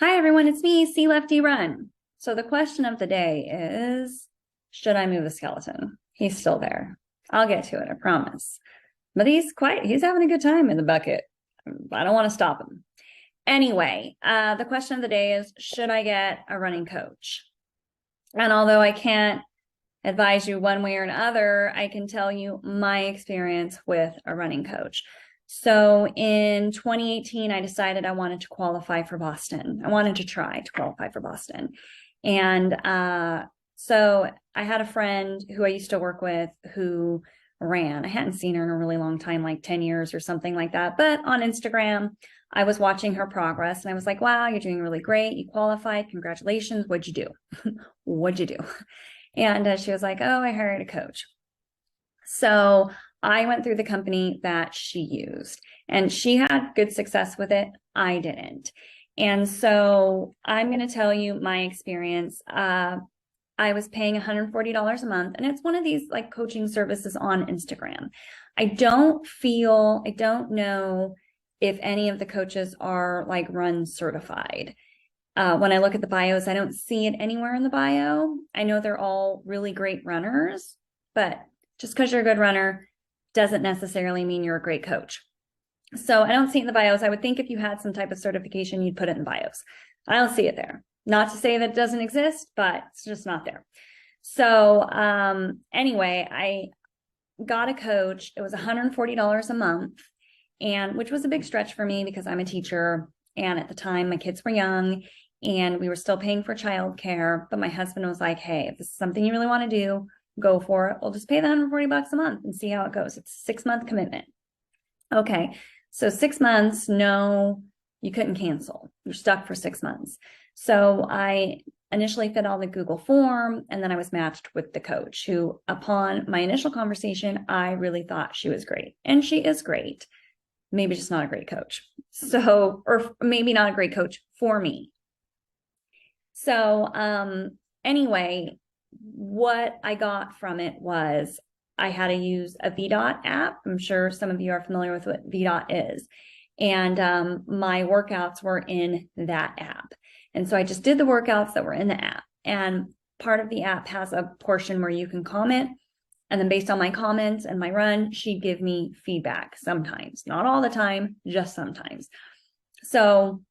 Hi, everyone. It's me, C Lefty Run. So the question of the day is, should I move the skeleton? He's still there. I'll get to it, I promise. But he's quiet. He's having a good time in the bucket. I don't want to stop him. Anyway, the question of the day is, should I get a running coach? And although I can't advise you one way or another, I can tell you my experience with a running coach. So in 2018, I decided I wanted to qualify for Boston. I wanted to try to qualify for Boston. And so I had a friend who I used to work with who ran. I hadn't seen her in a really long time, like 10 years or something like that. But on Instagram, I was watching her progress and I was like, wow, you're doing really great. You qualified. Congratulations. What'd you do? What'd you do? And she was like, oh, I hired a coach. So I went through the company that she used and she had good success with it. I didn't. And so I'm going to tell you my experience. I was paying $140 a month, and it's one of these like coaching services on Instagram. I don't know if any of the coaches are like run certified. When I look at the bios, I don't see it anywhere in the bio. I know they're all really great runners, but just because you're a good runner doesn't necessarily mean you're a great coach. So I don't see it in the bios. I would think if you had some type of certification, you'd put it in the bios. I don't see it there. Not to say that it doesn't exist, but it's just not there. So anyway, I got a coach. It was $140 a month, and which was a big stretch for me because I'm a teacher. And at the time, my kids were young and we were still paying for childcare. But my husband was like, hey, if this is something you really want to do, go for it. We'll just pay the $140 a month and see how it goes. It's a 6-month commitment. Okay. So 6 months, no, you couldn't cancel. You're stuck for 6 months. So I initially filled out the Google form, and then I was matched with the coach who, upon my initial conversation, I really thought she was great. And she is great. Maybe just not a great coach. So, or maybe not a great coach for me. So anyway, what I got from it was I had to use a VDOT app. I'm sure some of you are familiar with what VDOT is. And my workouts were in that app. And so I just did the workouts that were in the app. And part of the app has a portion where you can comment. And then based on my comments and my run, she'd give me feedback sometimes, not all the time, just sometimes. So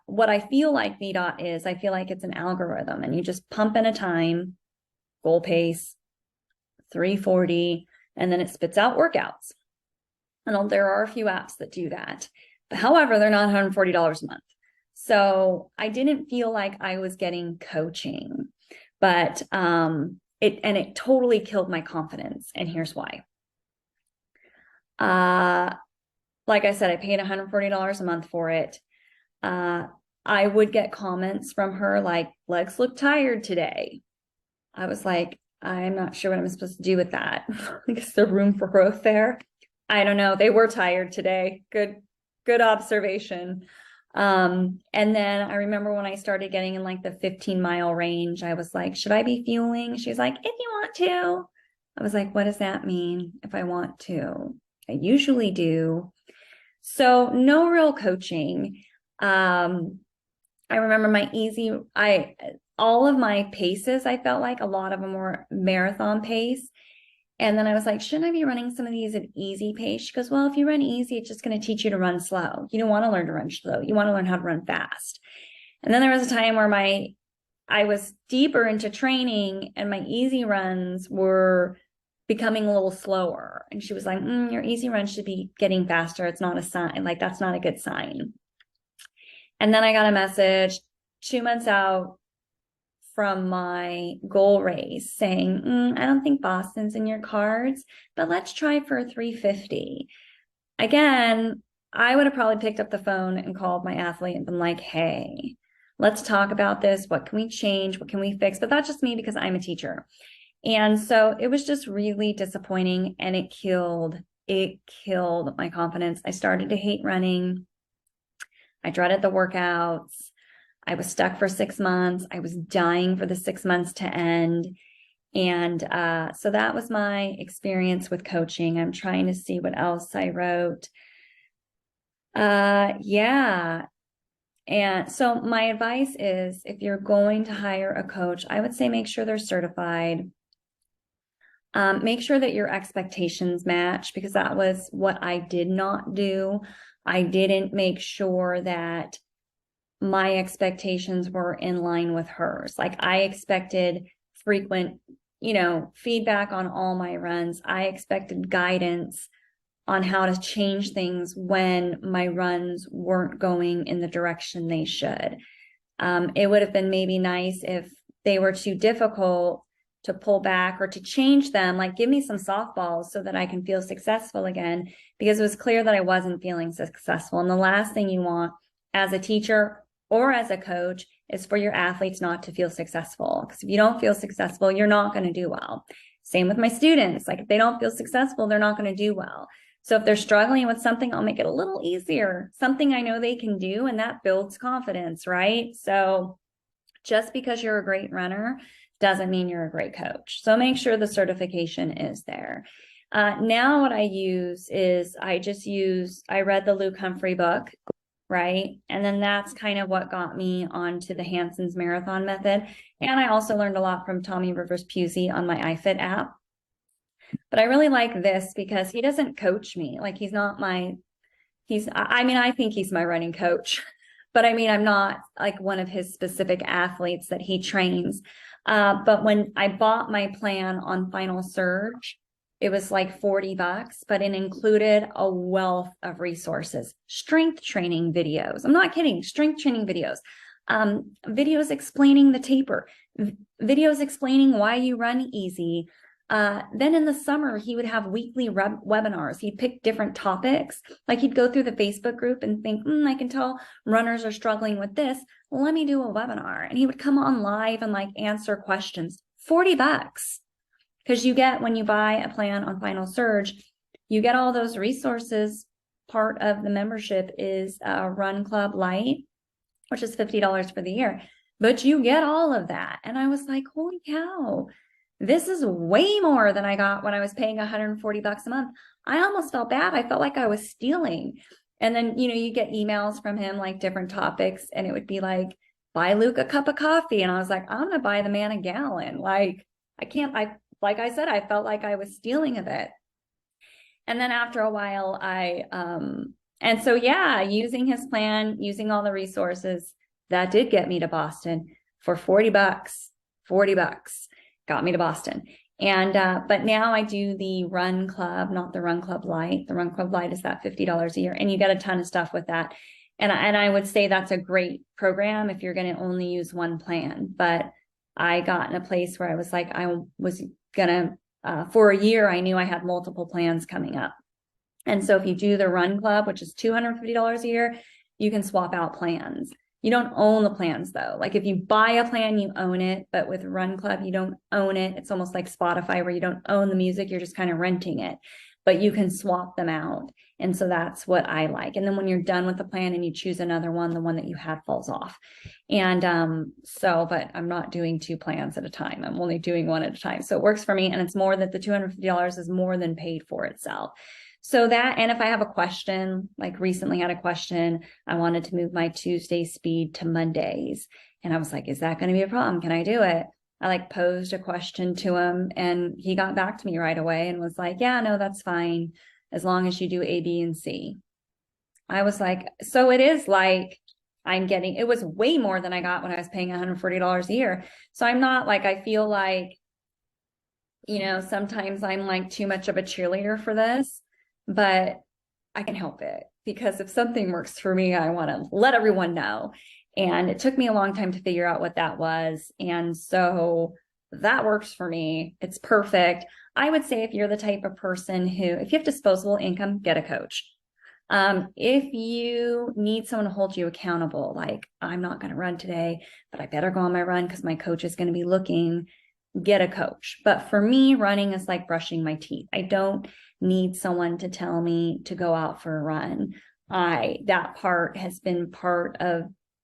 what I feel like VDOT is, I feel like it's an algorithm and you just pump in a time, goal pace, 340, and then it spits out workouts. And there are a few apps that do that. But however, they're not $140 a month. So I didn't feel like I was getting coaching, but it totally killed my confidence. And here's why. Like I said, I paid $140 a month for it. I would get comments from her like, legs look tired today. I was like, I'm not sure what I'm supposed to do with that. Is there room for growth there? I don't know. They were tired today. Good observation. And then I remember when I started getting in like the 15-mile range, I was like, should I be fueling? She's like, if you want to. I was like, what does that mean if I want to? I usually do. So no real coaching. I remember all of my paces, I felt like a lot of them were marathon pace. And then I was like, shouldn't I be running some of these at easy pace? She goes, well, if you run easy, it's just going to teach you to run slow. You don't want to learn to run slow. You want to learn how to run fast. And then there was a time where I was deeper into training and my easy runs were becoming a little slower. And she was like, your easy run should be getting faster. It's not a sign. Like, that's not a good sign. And then I got a message 2 months out from my goal race saying, I don't think Boston's in your cards, but let's try for a 350. Again, I would have probably picked up the phone and called my athlete and been like, hey, let's talk about this. What can we change? What can we fix? But that's just me because I'm a teacher. And so it was just really disappointing, and it killed my confidence. I started to hate running. I dreaded the workouts. I was stuck for 6 months. I was dying for the 6 months to end. And so that was my experience with coaching. I'm trying to see what else I wrote. Yeah. And so my advice is, if you're going to hire a coach, I would say make sure they're certified. Make sure that your expectations match, because that was what I did not do. I didn't make sure that my expectations were in line with hers. Like, I expected frequent, feedback on all my runs. I expected guidance on how to change things when my runs weren't going in the direction they should. It would have been maybe nice if they were too difficult to pull back or to change them, like give me some softballs so that I can feel successful again, because it was clear that I wasn't feeling successful. And the last thing you want as a teacher or as a coach is for your athletes not to feel successful. Because if you don't feel successful, you're not going to do well. Same with my students. Like, if they don't feel successful, they're not going to do well. So if they're struggling with something, I'll make it a little easier, something I know they can do, and that builds confidence, right? So just because you're a great runner doesn't mean you're a great coach. So make sure the certification is there. Now what I use is I read the Luke Humphrey book, right? And then that's kind of what got me onto the Hanson's Marathon Method. And I also learned a lot from Tommy Rivers Pusey on my iFit app. But I really like this because he doesn't coach me. Like, I think he's my running coach, but I mean, I'm not like one of his specific athletes that he trains. But when I bought my plan on Final Surge, it was like $40, but it included a wealth of resources, strength training videos. I'm not kidding. Strength training videos, videos explaining the taper, videos explaining why you run easy. Then in the summer, he would have weekly webinars. He'd pick different topics. Like, he'd go through the Facebook group and think, I can tell runners are struggling with this. Let me do a webinar. And he would come on live and like answer questions. $40. Because when you buy a plan on Final Surge, you get all those resources. Part of the membership is Run Club Lite, which is $50 for the year. But you get all of that. And I was like, holy cow. This is way more than I got when I was paying $140 a month. I almost felt bad. I felt like I was stealing. And then, you get emails from him, like different topics, and it would be like, buy Luke a cup of coffee. And I was like, I'm going to buy the man a gallon. Like, like I said, I felt like I was stealing a bit. And then after a while, using his plan, using all the resources, that did get me to Boston for $40, $40. Got me to Boston. And, but now I do the Run Club, not the Run Club Lite. The Run Club Lite is that $50 a year, and you get a ton of stuff with that. And I would say that's a great program if you're going to only use one plan. But I got in a place where I was like, I was going to, for a year, I knew I had multiple plans coming up. And so if you do the Run Club, which is $250 a year, you can swap out plans. You don't own the plans though. Like, if you buy a plan, you own it. But with Run Club, you don't own it. It's almost like Spotify, where you don't own the music. You're just kind of renting it, but you can swap them out. And so that's what I like. And then when you're done with the plan and you choose another one, the one that you had falls off. And but I'm not doing two plans at a time. I'm only doing one at a time. So it works for me. And it's more that the $250 is more than paid for itself. So that, and if I have a question, like recently had a question, I wanted to move my Tuesday speed to Mondays. And I was like, is that going to be a problem? Can I do it? I posed a question to him, and he got back to me right away and was like, yeah, no, that's fine, as long as you do A, B, and C. I was like, so it is like it was way more than I got when I was paying $140 a year. So I'm not like, I feel like, sometimes I'm like too much of a cheerleader for this, but I can help it, because if something works for me, I want to let everyone know. And it took me a long time to figure out what that was. And so that works for me. It's perfect. I would say if you're the type of person if you have disposable income, get a coach. If you need someone to hold you accountable, like, I'm not going to run today, but I better go on my run because my coach is going to be looking, get a coach. But for me, running is like brushing my teeth. I don't need someone to tell me to go out for a run.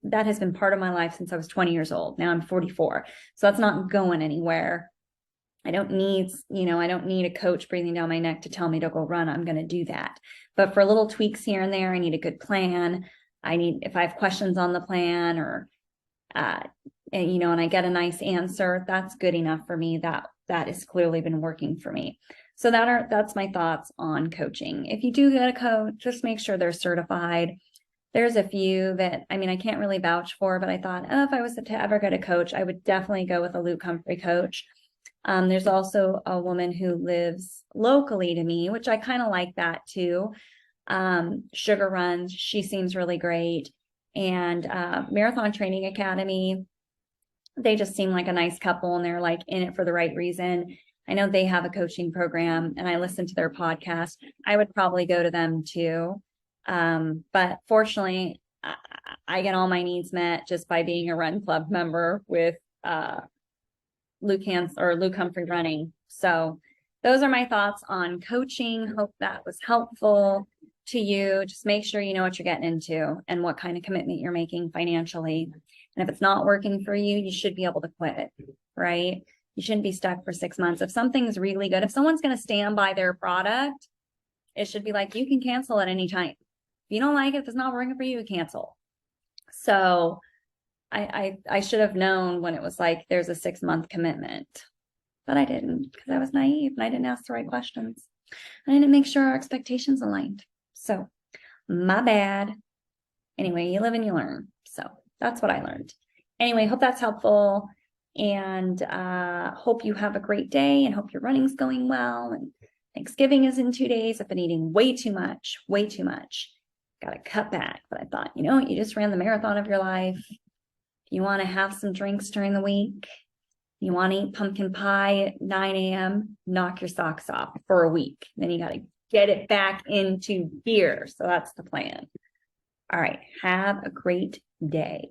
That has been part of my life since I was 20 years old. Now I'm 44. So that's not going anywhere. I don't need a coach breathing down my neck to tell me to go run. I'm going to do that. But for little tweaks here and there, I need a good plan. if I have questions on the plan or, and I get a nice answer, that's good enough for me. That has clearly been working for me. So that's my thoughts on coaching. If you do get a coach, just make sure they're certified. There's a few that, I can't really vouch for, but I thought, if I was to ever get a coach, I would definitely go with a Luke Humphrey coach. There's also a woman who lives locally to me, which I kind of like that too. Sugar Runs, she seems really great. And Marathon Training Academy, they just seem like a nice couple, and they're like in it for the right reason. I know they have a coaching program, and I listen to their podcast. I would probably go to them too. But fortunately, I get all my needs met just by being a run club member with Luke Humphrey Running. So those are my thoughts on coaching. Hope that was helpful to you. Just make sure you know what you're getting into and what kind of commitment you're making financially. And if it's not working for you, you should be able to quit, right? You shouldn't be stuck for 6 months. If something's really good, if someone's going to stand by their product, it should be like, you can cancel at any time. If you don't like it, if it's not working for you, cancel. So I should have known when it was like, there's a 6-month commitment, but I didn't, because I was naive and I didn't ask the right questions. I didn't make sure our expectations aligned. So my bad. Anyway, you live and you learn. So that's what I learned. Anyway, hope that's helpful, and hope you have a great day, and hope your running's going well. And Thanksgiving is in 2 days. I've been eating way too much. Got to cut back. But I thought, you just ran the marathon of your life. You want to have some drinks during the week. You want to eat pumpkin pie at 9 a.m., knock your socks off for a week. Then you got to get it back into gear. So that's the plan. All right. Have a great day.